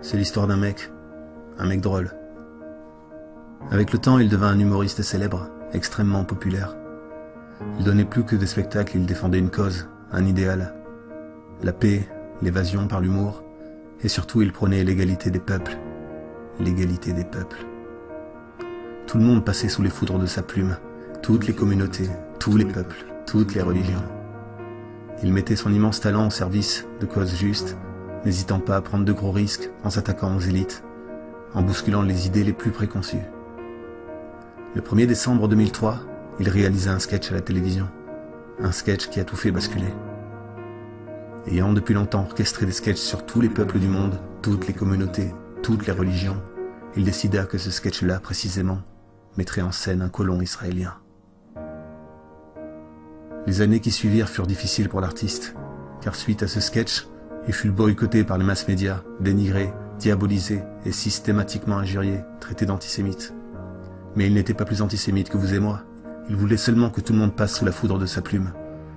C'est l'histoire d'un mec drôle. Avec le temps, il devint un humoriste célèbre, extrêmement populaire. Il donnait plus que des spectacles, il défendait une cause, un idéal. La paix, l'évasion par l'humour, et surtout il prônait l'égalité des peuples. L'égalité des peuples. Tout le monde passait sous les foudres de sa plume, toutes les communautés, tous les peuples, toutes les religions. Il mettait son immense talent au service de causes justes, n'hésitant pas à prendre de gros risques en s'attaquant aux élites, en bousculant les idées les plus préconçues. Le 1er décembre 2003, il réalisa un sketch à la télévision, un sketch qui a tout fait basculer. Ayant depuis longtemps orchestré des sketchs sur tous les peuples du monde, toutes les communautés, toutes les religions, il décida que ce sketch-là, précisément, mettrait en scène un colon israélien. Les années qui suivirent furent difficiles pour l'artiste, car suite à ce sketch, il fut boycotté par les masses médias, dénigré, diabolisé et systématiquement injurié, traité d'antisémite. Mais il n'était pas plus antisémite que vous et moi. Il voulait seulement que tout le monde passe sous la foudre de sa plume,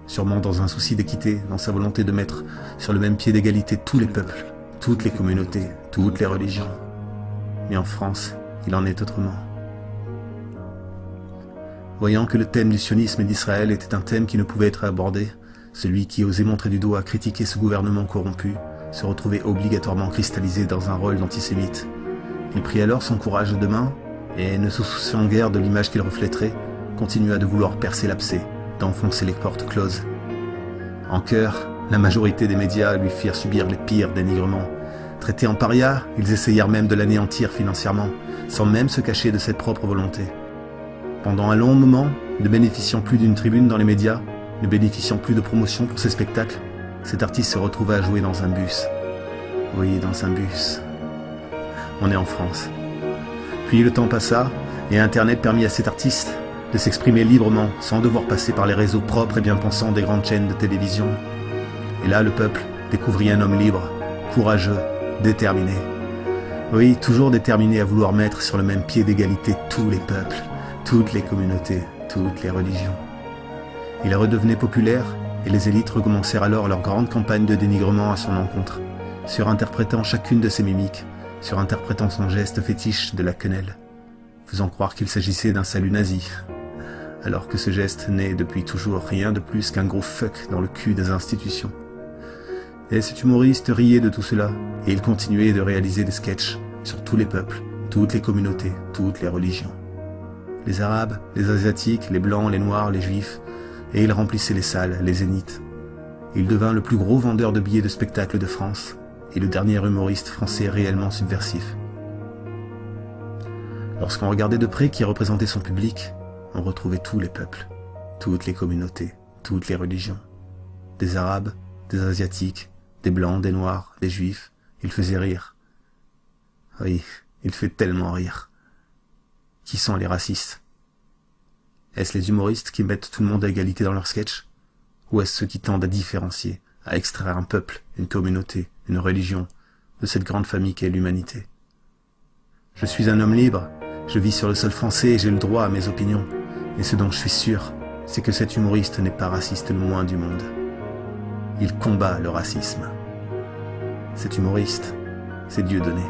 sûrement dans un souci d'équité, dans sa volonté de mettre sur le même pied d'égalité tous les peuples, toutes les communautés, toutes les religions. Mais en France, il en est autrement. Voyant que le thème du sionisme et d'Israël était un thème qui ne pouvait être abordé, celui qui osait montrer du doigt à critiquer ce gouvernement corrompu se retrouvait obligatoirement cristallisé dans un rôle d'antisémite. Il prit alors son courage à deux mains et, ne se souciant guère de l'image qu'il reflèterait, continua de vouloir percer l'abcès, d'enfoncer les portes closes. En chœur, la majorité des médias lui firent subir les pires dénigrements. Traités en paria, ils essayèrent même de l'anéantir financièrement, sans même se cacher de cette propre volonté. Pendant un long moment, ne bénéficiant plus d'une tribune dans les médias, ne bénéficiant plus de promotion pour ses spectacles, cet artiste se retrouva à jouer dans un bus. Oui, dans un bus. On est en France. Puis le temps passa, et Internet permit à cet artiste de s'exprimer librement, sans devoir passer par les réseaux propres et bien pensants des grandes chaînes de télévision. Et là, le peuple découvrit un homme libre, courageux, déterminé. Oui, toujours déterminé à vouloir mettre sur le même pied d'égalité tous les peuples, toutes les communautés, toutes les religions. Il redevenait populaire, et les élites recommencèrent alors leur grande campagne de dénigrement à son encontre, surinterprétant chacune de ses mimiques, surinterprétant son geste fétiche de la quenelle, faisant croire qu'il s'agissait d'un salut nazi, alors que ce geste n'est depuis toujours rien de plus qu'un gros fuck dans le cul des institutions. Et cet humoriste riait de tout cela, et il continuait de réaliser des sketchs sur tous les peuples, toutes les communautés, toutes les religions. Les Arabes, les Asiatiques, les Blancs, les Noirs, les Juifs, et il remplissait les salles, les zéniths. Il devint le plus gros vendeur de billets de spectacle de France, et le dernier humoriste français réellement subversif. Lorsqu'on regardait de près qui représentait son public, on retrouvait tous les peuples, toutes les communautés, toutes les religions. Des Arabes, des Asiatiques, des Blancs, des Noirs, des Juifs, il faisait rire. Oui, il fait tellement rire. Qui sont les racistes? Est-ce les humoristes qui mettent tout le monde à égalité dans leurs sketchs? Ou est-ce ceux qui tendent à différencier, à extraire un peuple, une communauté, une religion, de cette grande famille qu'est l'humanité? Je suis un homme libre, je vis sur le sol français et j'ai le droit à mes opinions. Et ce dont je suis sûr, c'est que cet humoriste n'est pas raciste le moins du monde. Il combat le racisme. Cet humoriste, c'est Dieudonné.